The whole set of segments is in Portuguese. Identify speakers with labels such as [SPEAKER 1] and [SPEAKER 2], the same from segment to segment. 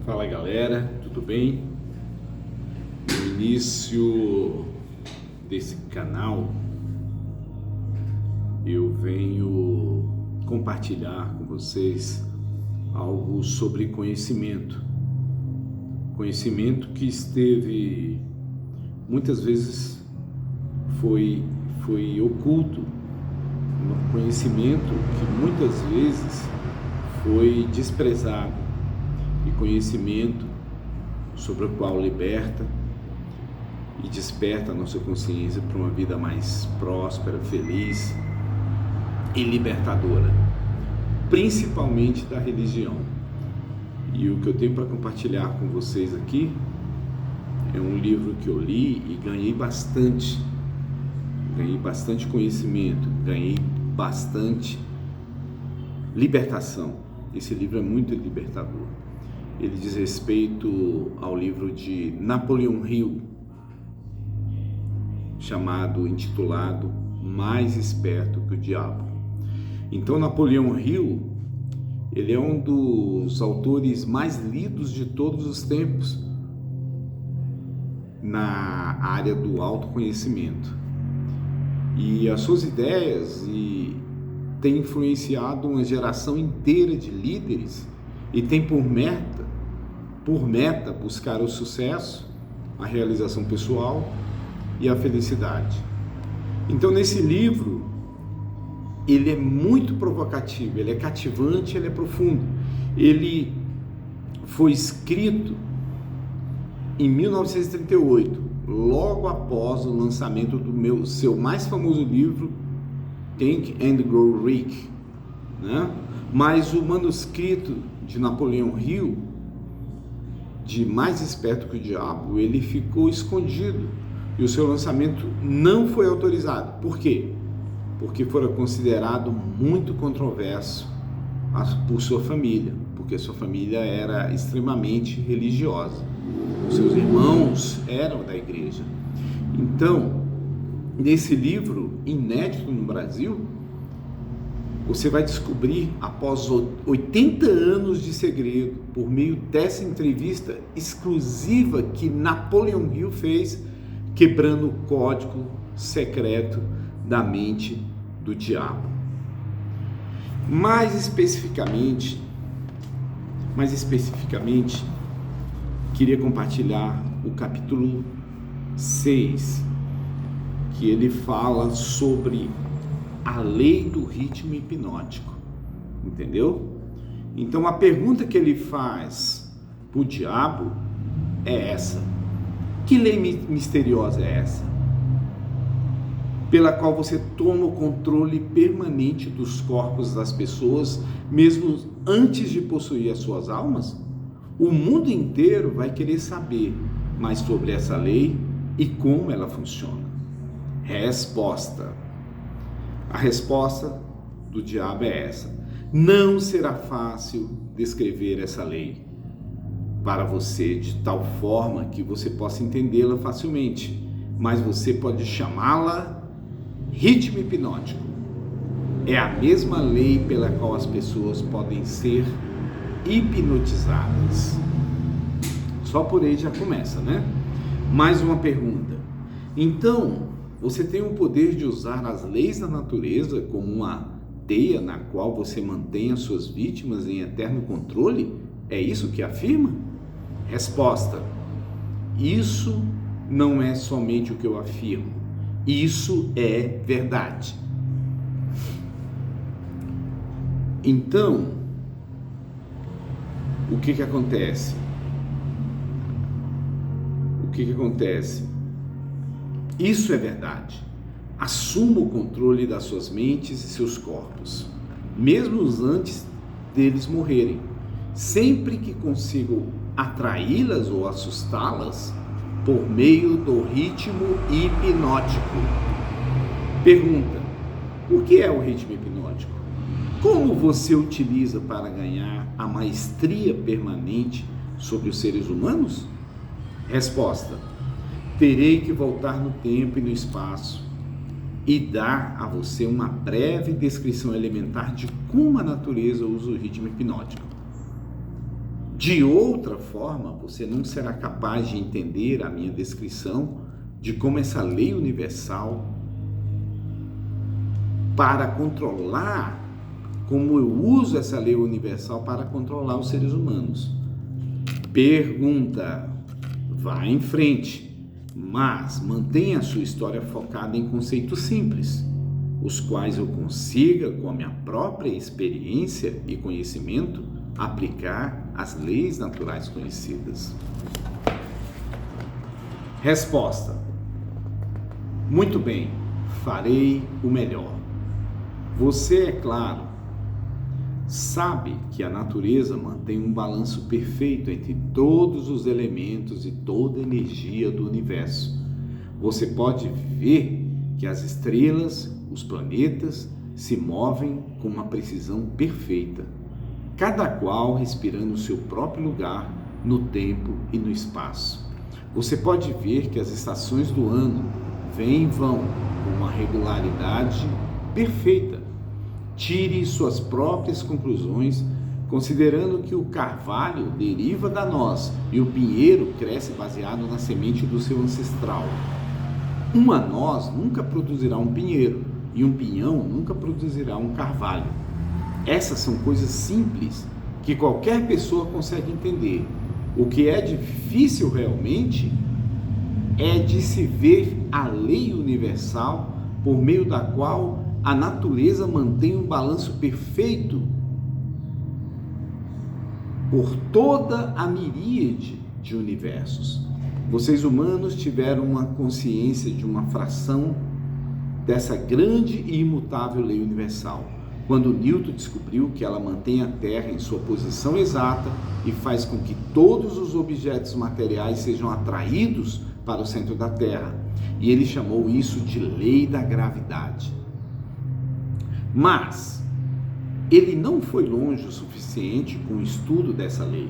[SPEAKER 1] Fala galera, tudo bem? No início desse canal eu venho compartilhar com vocês algo sobre conhecimento. Conhecimento que esteve muitas vezes foi oculto, conhecimento que muitas vezes foi desprezado, e conhecimento sobre o qual liberta e desperta a nossa consciência para uma vida mais próspera, feliz e libertadora, principalmente da religião. E o que eu tenho para compartilhar com vocês aqui é um livro que eu li e ganhei bastante conhecimento, ganhei bastante libertação. Esse livro é muito libertador. Ele diz respeito ao livro de Napoleon Hill, intitulado Mais Esperto que o Diabo. Então, Napoleon Hill, ele é um dos autores mais lidos de todos os tempos na área do autoconhecimento. E as suas ideias têm influenciado uma geração inteira de líderes e tem por meta buscar o sucesso, a realização pessoal e a felicidade. Então, nesse livro, ele é muito provocativo, ele é cativante, ele é profundo. Ele foi escrito em 1938, logo após o lançamento do seu mais famoso livro, Think and Grow Rich, né? Mas o manuscrito de Napoleon Hill, de Mais Esperto que o Diabo, ele ficou escondido e o seu lançamento não foi autorizado. Por quê? Porque fora considerado muito controverso por sua família, porque sua família era extremamente religiosa. Os seus irmãos eram da igreja. Então, nesse livro inédito no Brasil, você vai descobrir, após 80 anos de segredo, por meio dessa entrevista exclusiva que Napoleon Hill fez, quebrando o código secreto da mente do diabo. Mais especificamente, queria compartilhar o capítulo 6, que ele fala sobre a lei do ritmo hipnótico, entendeu? Então a pergunta que ele faz para o diabo é essa: que lei misteriosa é essa? Pela qual você toma o controle permanente dos corpos das pessoas, mesmo antes de possuir as suas almas? O mundo inteiro vai querer saber mais sobre essa lei e como ela funciona. Resposta. A resposta do diabo é essa: não será fácil descrever essa lei para você de tal forma que você possa entendê-la facilmente, mas você pode chamá-la ritmo hipnótico. É a mesma lei pela qual as pessoas podem ser hipnotizadas. Só por aí já começa, né? Mais uma pergunta. Então, você tem o poder de usar as leis da natureza como uma teia na qual você mantém as suas vítimas em eterno controle? É isso que afirma? Resposta: isso não é somente o que eu afirmo. Isso é verdade. Então, o que acontece? Isso é verdade. Assuma o controle das suas mentes e seus corpos, mesmo antes deles morrerem. Sempre que consigo atraí-las ou assustá-las por meio do ritmo hipnótico. Pergunta: o que é o ritmo hipnótico? Como você utiliza para ganhar a maestria permanente sobre os seres humanos? Resposta: terei que voltar no tempo e no espaço e dar a você uma breve descrição elementar de como a natureza usa o ritmo hipnótico. De outra forma, você não será capaz de entender a minha descrição de como essa lei universal para controlar, como eu uso essa lei universal para controlar os seres humanos. Pergunta, vá em frente, mas mantenha a sua história focada em conceitos simples, os quais eu consiga, com a minha própria experiência e conhecimento, aplicar as leis naturais conhecidas. Resposta: muito bem, farei o melhor. Você, é claro, sabe que a natureza mantém um balanço perfeito entre todos os elementos e toda a energia do universo. Você pode ver que as estrelas, os planetas, se movem com uma precisão perfeita, cada qual respirando o seu próprio lugar no tempo e no espaço. Você pode ver que as estações do ano vêm e vão com uma regularidade perfeita. Tire suas próprias conclusões, considerando que o carvalho deriva da noz e o pinheiro cresce baseado na semente do seu ancestral. Uma noz nunca produzirá um pinheiro e um pinhão nunca produzirá um carvalho. Essas são coisas simples que qualquer pessoa consegue entender. O que é difícil realmente é de se ver a lei universal por meio da qual a natureza mantém um balanço perfeito por toda a miríade de universos. Vocês humanos tiveram uma consciência de uma fração dessa grande e imutável lei universal, quando Newton descobriu que ela mantém a Terra em sua posição exata e faz com que todos os objetos materiais sejam atraídos para o centro da Terra. E ele chamou isso de lei da gravidade. Mas ele não foi longe o suficiente com o estudo dessa lei.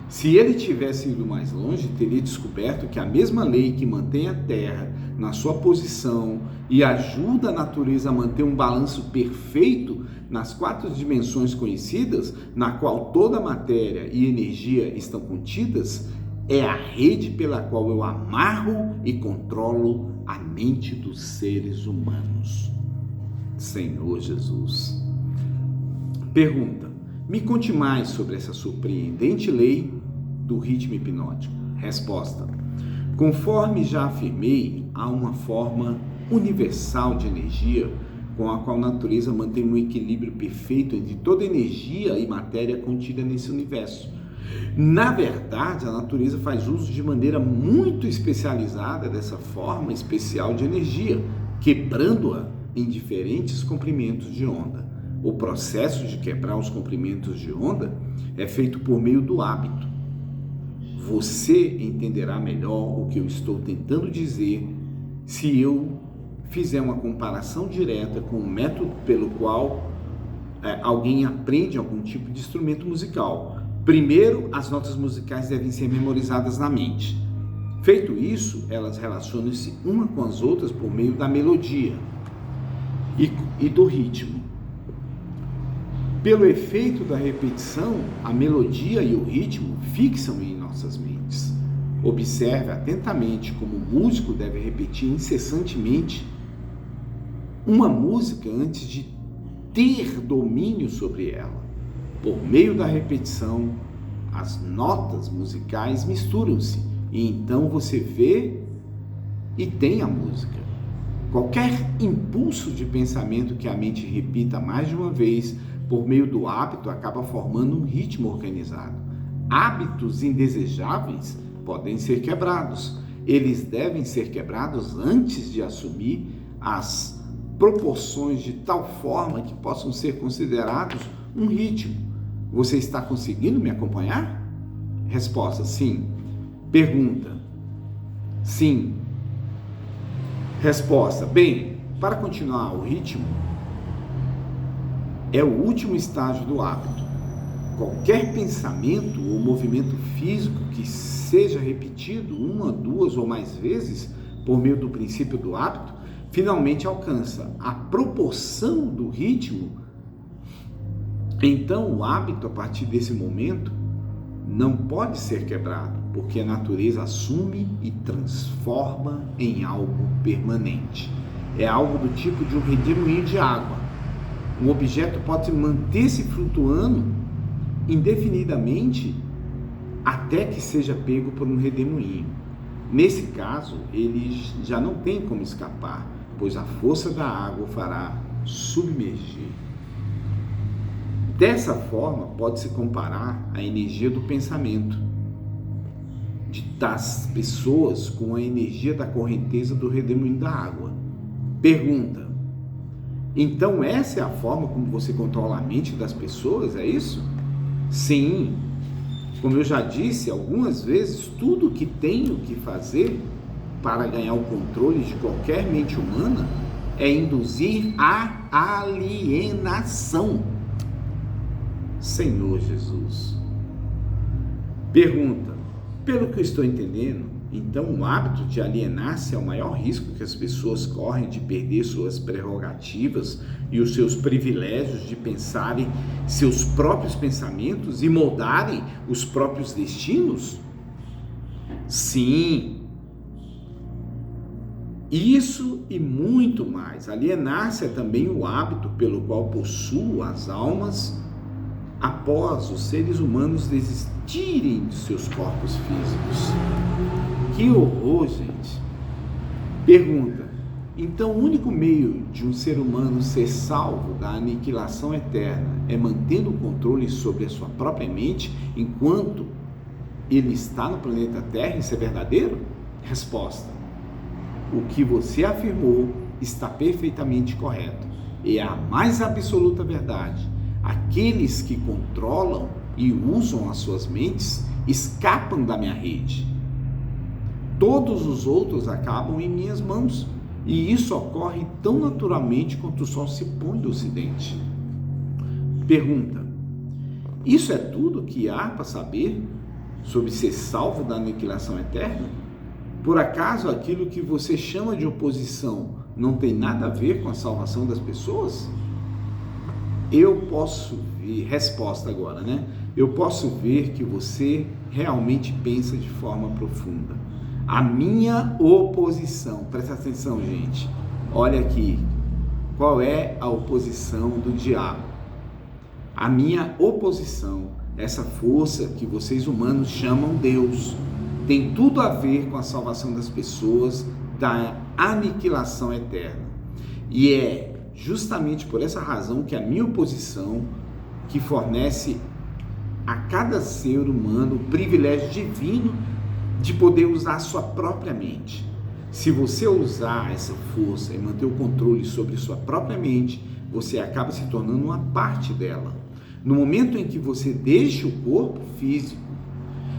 [SPEAKER 1] Se ele tivesse ido mais longe, teria descoberto que a mesma lei que mantém a Terra na sua posição e ajuda a natureza a manter um balanço perfeito nas 4 dimensões conhecidas, na qual toda a matéria e energia estão contidas, é a rede pela qual eu amarro e controlo a mente dos seres humanos. Senhor Jesus. Pergunta: me conte mais sobre essa surpreendente lei do ritmo hipnótico. Resposta: conforme já afirmei, há uma forma universal de energia com a qual a natureza mantém um equilíbrio perfeito entre toda energia e matéria contida nesse universo. Na verdade, a natureza faz uso de maneira muito especializada dessa forma especial de energia, quebrando-a em diferentes comprimentos de onda. O processo de quebrar os comprimentos de onda é feito por meio do hábito. Você entenderá melhor o que eu estou tentando dizer se eu fizer uma comparação direta com o método pelo qual alguém aprende algum tipo de instrumento musical. Primeiro, as notas musicais devem ser memorizadas na mente. Feito isso, elas relacionam-se uma com as outras por meio da melodia e do ritmo. Pelo efeito da repetição, a melodia e o ritmo fixam em nossas mentes. Observe atentamente como o músico deve repetir incessantemente uma música antes de ter domínio sobre ela. Por meio da repetição, as notas musicais misturam-se e então você vê e tem a música. Qualquer impulso de pensamento que a mente repita mais de uma vez por meio do hábito acaba formando um ritmo organizado. Hábitos indesejáveis podem ser quebrados. Eles devem ser quebrados antes de assumir as proporções de tal forma que possam ser considerados um ritmo. Você está conseguindo me acompanhar? Resposta: sim. Pergunta: sim. Resposta: bem, para continuar, o ritmo é o último estágio do hábito. Qualquer pensamento ou movimento físico que seja repetido uma, duas ou mais vezes por meio do princípio do hábito, finalmente alcança a proporção do ritmo. Então, o hábito, a partir desse momento, não pode ser quebrado, porque a natureza assume e transforma em algo permanente. É algo do tipo de um redemoinho de água. Um objeto pode manter-se flutuando indefinidamente até que seja pego por um redemoinho. Nesse caso, ele já não tem como escapar, pois a força da água o fará submergir. Dessa forma, pode-se comparar a energia do pensamento das pessoas com a energia da correnteza do redemoinho da água. Pergunta: então essa é a forma como você controla a mente das pessoas, é isso? Sim. Como eu já disse algumas vezes, tudo o que tenho que fazer para ganhar o controle de qualquer mente humana é induzir a alienação. Senhor Jesus. Pergunta: pelo que eu estou entendendo, então o hábito de alienar-se é o maior risco que as pessoas correm de perder suas prerrogativas e os seus privilégios de pensarem seus próprios pensamentos e moldarem os próprios destinos? Sim. Isso e muito mais. Alienar-se é também o hábito pelo qual possuo as almas após os seres humanos desistirem de seus corpos físicos. Que horror, gente! Pergunta: então o único meio de um ser humano ser salvo da aniquilação eterna é mantendo o controle sobre a sua própria mente enquanto ele está no planeta Terra? Isso é verdadeiro? Resposta: o que você afirmou está perfeitamente correto. É a mais absoluta verdade. Aqueles que controlam e usam as suas mentes escapam da minha rede. Todos os outros acabam em minhas mãos, e isso ocorre tão naturalmente quanto o sol se põe do ocidente. Pergunta: isso é tudo que há para saber sobre ser salvo da aniquilação eterna? Por acaso aquilo que você chama de oposição não tem nada a ver com a salvação das pessoas? Eu posso ver, resposta agora, né? Eu posso ver que você realmente pensa de forma profunda. A minha oposição, presta atenção, gente, olha aqui, qual é a oposição do diabo? A minha oposição, essa força que vocês humanos chamam Deus, tem tudo a ver com a salvação das pessoas da aniquilação eterna. E é justamente por essa razão que a minha oposição, que fornece a cada ser humano o privilégio divino de poder usar a sua própria mente. Se você usar essa força e manter o controle sobre sua própria mente, você acaba se tornando uma parte dela. No momento em que você deixa o corpo físico,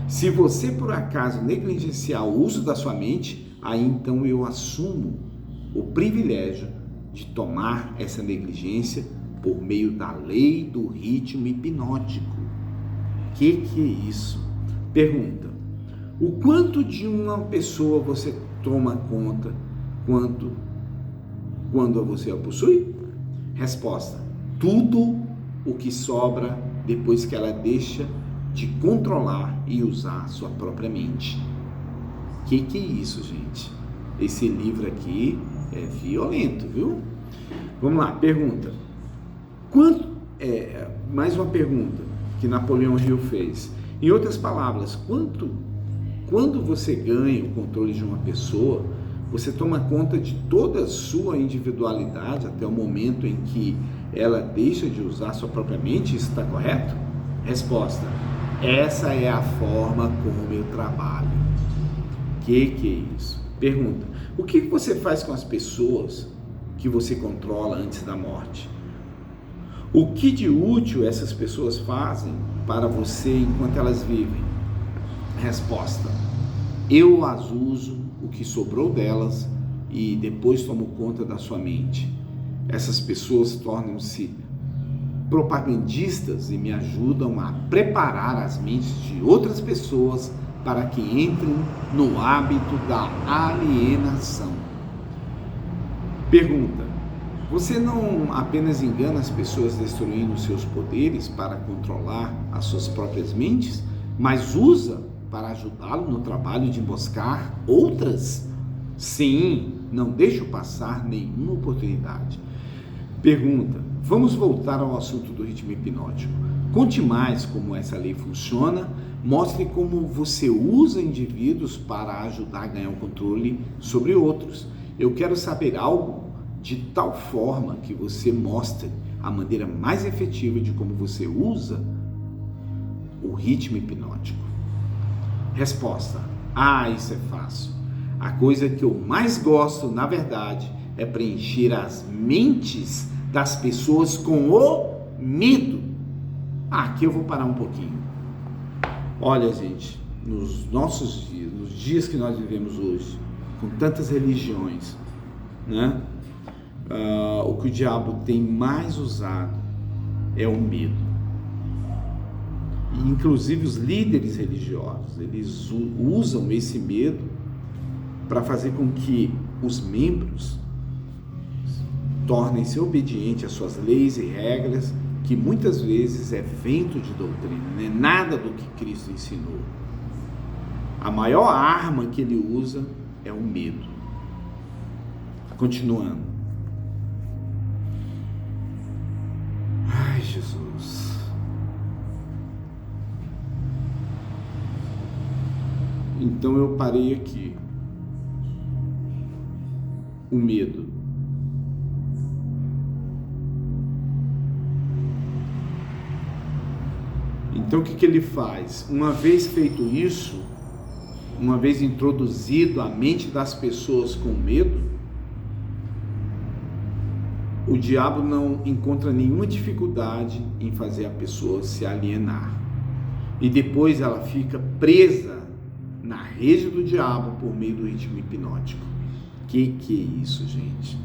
[SPEAKER 1] se você por acaso negligenciar o uso da sua mente, aí então eu assumo o privilégio de tomar essa negligência por meio da lei do ritmo hipnótico. Que é isso? Pergunta: o quanto de uma pessoa você toma conta quando você a possui? Resposta: tudo o que sobra depois que ela deixa de controlar e usar sua própria mente. Que é isso, gente? Esse livro aqui é violento, viu? Vamos lá, pergunta. Mais uma pergunta que Napoleão Hill fez. Em outras palavras, quando você ganha o controle de uma pessoa, você toma conta de toda a sua individualidade até o momento em que ela deixa de usar sua própria mente? Isso está correto? Resposta: essa é a forma como eu trabalho. Que é isso? Pergunta: o que você faz com as pessoas que você controla antes da morte? O que de útil essas pessoas fazem para você enquanto elas vivem? Resposta: eu as uso o que sobrou delas e depois tomo conta da sua mente. Essas pessoas tornam-se propagandistas e me ajudam a preparar as mentes de outras pessoas para que entrem no hábito da alienação. Pergunta: você não apenas engana as pessoas destruindo seus poderes para controlar as suas próprias mentes, mas usa para ajudá-lo no trabalho de emboscar outras? Sim, não deixo passar nenhuma oportunidade. Pergunta: vamos voltar ao assunto do ritmo hipnótico. Conte mais como essa lei funciona, mostre como você usa indivíduos para ajudar a ganhar o controle sobre outros. Eu quero saber algo de tal forma que você mostre a maneira mais efetiva de como você usa o ritmo hipnótico. Resposta: isso é fácil. A coisa que eu mais gosto, na verdade, é preencher as mentes das pessoas com o medo. Aqui eu vou parar um pouquinho. Olha, gente, nos nossos dias, nos dias que nós vivemos hoje, com tantas religiões, né? O que o diabo tem mais usado é o medo. E, inclusive, os líderes religiosos, eles usam esse medo para fazer com que os membros tornem-se obedientes às suas leis e regras, que muitas vezes é vento de doutrina, não é nada do que Cristo ensinou. A maior arma que ele usa é o medo. Continuando. Ai, Jesus. Então eu parei aqui. O medo. Então o que ele faz? Uma vez feito isso, uma vez introduzido a mente das pessoas com medo, o diabo não encontra nenhuma dificuldade em fazer a pessoa se alienar. E depois ela fica presa na rede do diabo por meio do ritmo hipnótico. Que é isso, gente?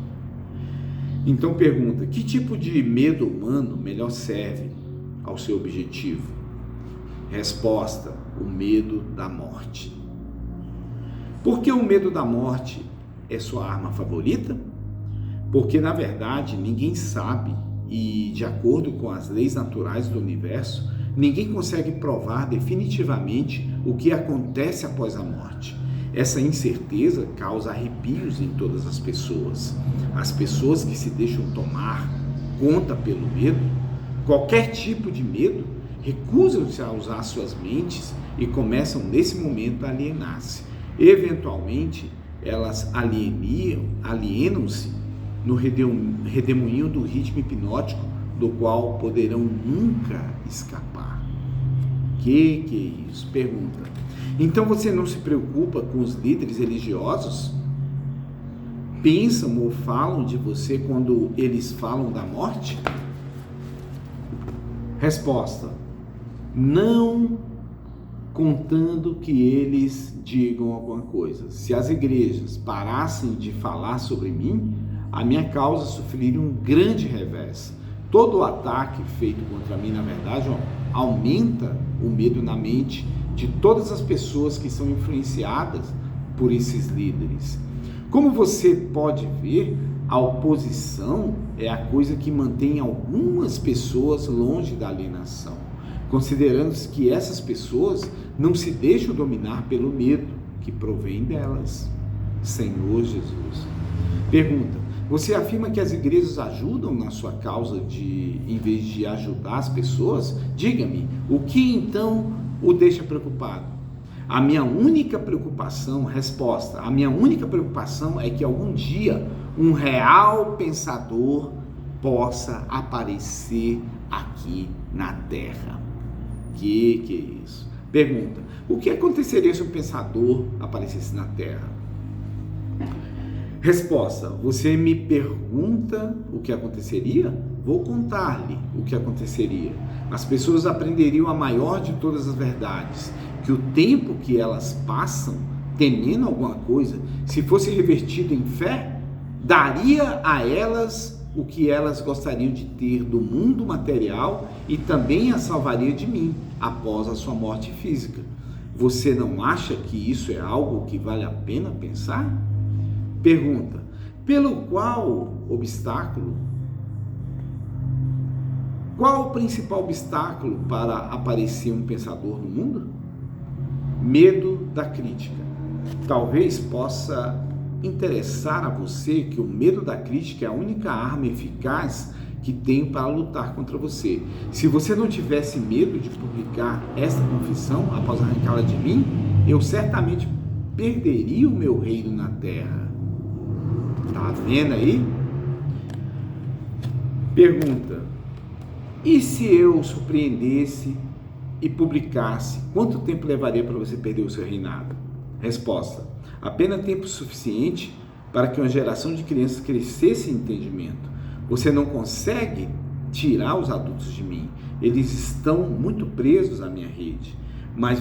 [SPEAKER 1] Então pergunta: que tipo de medo humano melhor serve ao seu objetivo? Resposta: o medo da morte. Por que o medo da morte é sua arma favorita? Porque, na verdade, ninguém sabe, e de acordo com as leis naturais do universo, ninguém consegue provar definitivamente o que acontece após a morte. Essa incerteza causa arrepios em todas as pessoas. As pessoas que se deixam tomar conta pelo medo, qualquer tipo de medo, recusam-se a usar suas mentes e começam nesse momento a alienar-se. Eventualmente, elas alienam-se no redemoinho do ritmo hipnótico, do qual poderão nunca escapar. Que é isso? Pergunta: então você não se preocupa com os líderes religiosos? Pensam ou falam de você quando eles falam da morte? Resposta: não, contando que eles digam alguma coisa. Se as igrejas parassem de falar sobre mim, a minha causa sofreria um grande revés. Todo o ataque feito contra mim, na verdade, aumenta o medo na mente de todas as pessoas que são influenciadas por esses líderes. Como você pode ver, a oposição é a coisa que mantém algumas pessoas longe da alienação, considerando-se que essas pessoas não se deixam dominar pelo medo que provém delas. Senhor Jesus. Pergunta: você afirma que as igrejas ajudam na sua causa em vez de ajudar as pessoas? Diga-me, o que então o deixa preocupado? A minha única preocupação, resposta, a minha única preocupação é que algum dia um real pensador possa aparecer aqui na Terra. Que é isso? Pergunta: o que aconteceria se um pensador aparecesse na Terra? Resposta: você me pergunta o que aconteceria? Vou contar-lhe o que aconteceria. As pessoas aprenderiam a maior de todas as verdades, que o tempo que elas passam temendo alguma coisa, se fosse revertido em fé, daria a elas o que elas gostariam de ter do mundo material e também as salvaria de mim após a sua morte física. Você não acha que isso é algo que vale a pena pensar? Pergunta: pelo qual obstáculo? Qual o principal obstáculo para aparecer um pensador no mundo? Medo da crítica. Talvez possa interessar a você que o medo da crítica é a única arma eficaz que tenho para lutar contra você. Se você não tivesse medo de publicar esta confissão após arrancá-la de mim, eu certamente perderia o meu reino na terra. Tá vendo aí? Pergunta: e se eu surpreendesse e publicasse, quanto tempo levaria para você perder o seu reinado? Resposta: apenas tempo suficiente para que uma geração de crianças crescesse em entendimento. Você não consegue tirar os adultos de mim. Eles estão muito presos à minha rede. Mas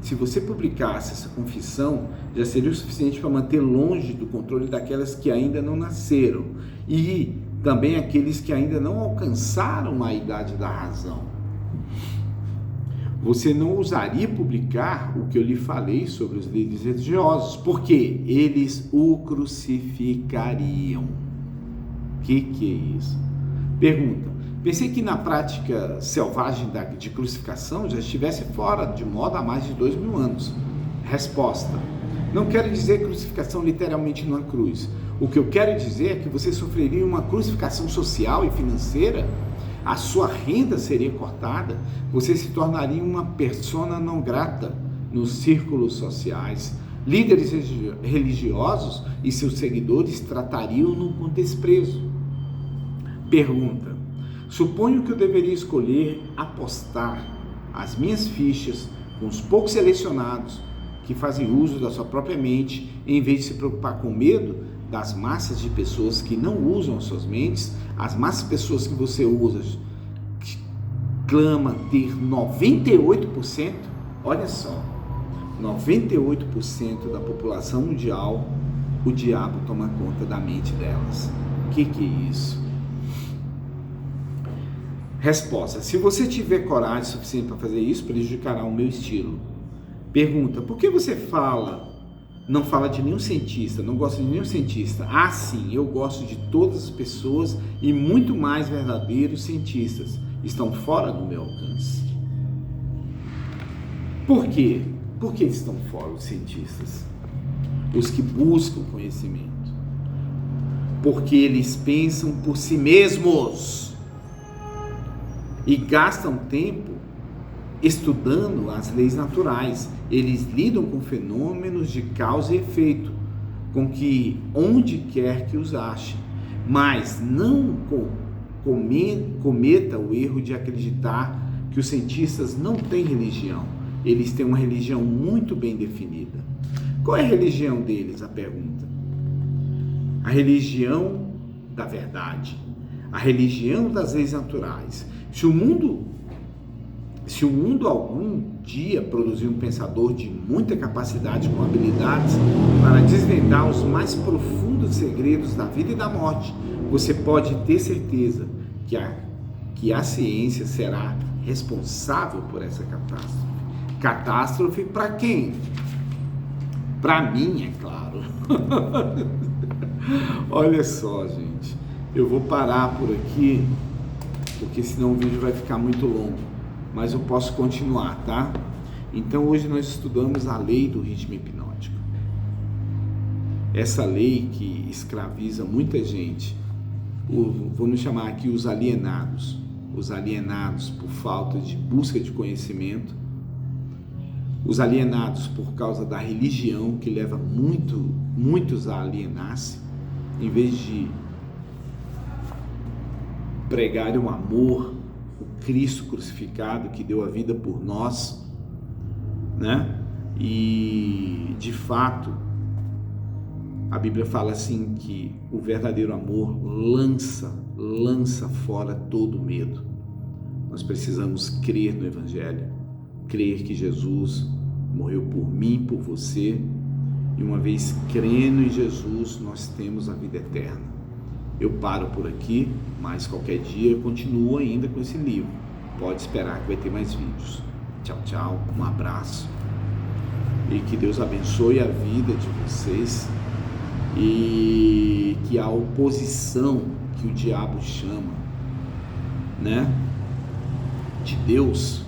[SPEAKER 1] se você publicasse essa confissão, já seria o suficiente para manter longe do controle daquelas que ainda não nasceram e também aqueles que ainda não alcançaram a idade da razão. Você não ousaria publicar o que eu lhe falei sobre os líderes religiosos, porque eles o crucificariam. O que é isso? Pergunta: pensei que na prática selvagem de crucificação já estivesse fora de moda há mais de 2000 anos. Resposta: não quero dizer crucificação literalmente numa cruz. O que eu quero dizer é que você sofreria uma crucificação social e financeira, a sua renda seria cortada, você se tornaria uma persona não grata nos círculos sociais. Líderes religiosos e seus seguidores tratariam-no com desprezo. Pergunta: suponho que eu deveria escolher apostar as minhas fichas com os poucos selecionados que fazem uso da sua própria mente, em vez de se preocupar com medo das massas de pessoas que não usam as suas mentes, as massas de pessoas que você usa, que clama ter 98%, olha só, 98% da população mundial, o diabo toma conta da mente delas. O que é isso? Resposta: se você tiver coragem suficiente para fazer isso, prejudicará o meu estilo. Pergunta: por que você não fala de nenhum cientista, não gosta de nenhum cientista? Ah, sim, eu gosto de todas as pessoas e muito mais verdadeiros cientistas estão fora do meu alcance. Por quê? Por que estão fora os cientistas? Os que buscam conhecimento. Porque eles pensam por si mesmos e gastam tempo estudando as leis naturais. Eles lidam com fenômenos de causa e efeito, com que onde quer que os achem, mas não cometa o erro de acreditar que os cientistas não têm religião. Eles têm uma religião muito bem definida. Qual é a religião deles? A pergunta. A religião da verdade, a religião das leis naturais. Se o mundo algum dia produzir um pensador de muita capacidade com habilidades para desvendar os mais profundos segredos da vida e da morte, você pode ter certeza que a ciência será responsável por essa catástrofe. Catástrofe para quem? Para mim, é claro. Olha só, gente, eu vou parar por aqui, porque senão o vídeo vai ficar muito longo, mas eu posso continuar, tá? Então hoje nós estudamos a lei do ritmo hipnótico. Essa lei que escraviza muita gente, vamos chamar aqui os alienados por falta de busca de conhecimento, os alienados por causa da religião, que leva muitos a alienar-se, em vez de pregar o amor, o Cristo crucificado que deu a vida por nós, né? E de fato a Bíblia fala assim que o verdadeiro amor lança fora todo medo. Nós precisamos crer no Evangelho, crer que Jesus morreu por mim, por você, e uma vez crendo em Jesus, nós temos a vida eterna. Eu paro por aqui, mas qualquer dia eu continuo ainda com esse livro. Pode esperar que vai ter mais vídeos. Tchau, tchau, um abraço. E que Deus abençoe a vida de vocês e que a oposição que o diabo chama, né, de Deus,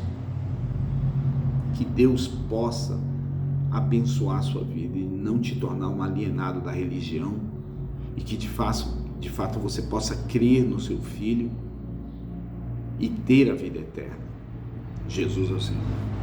[SPEAKER 1] que Deus possa abençoar a sua vida e não te tornar um alienado da religião, e que de fato você possa crer no seu Filho e ter a vida eterna. Jesus é o Senhor.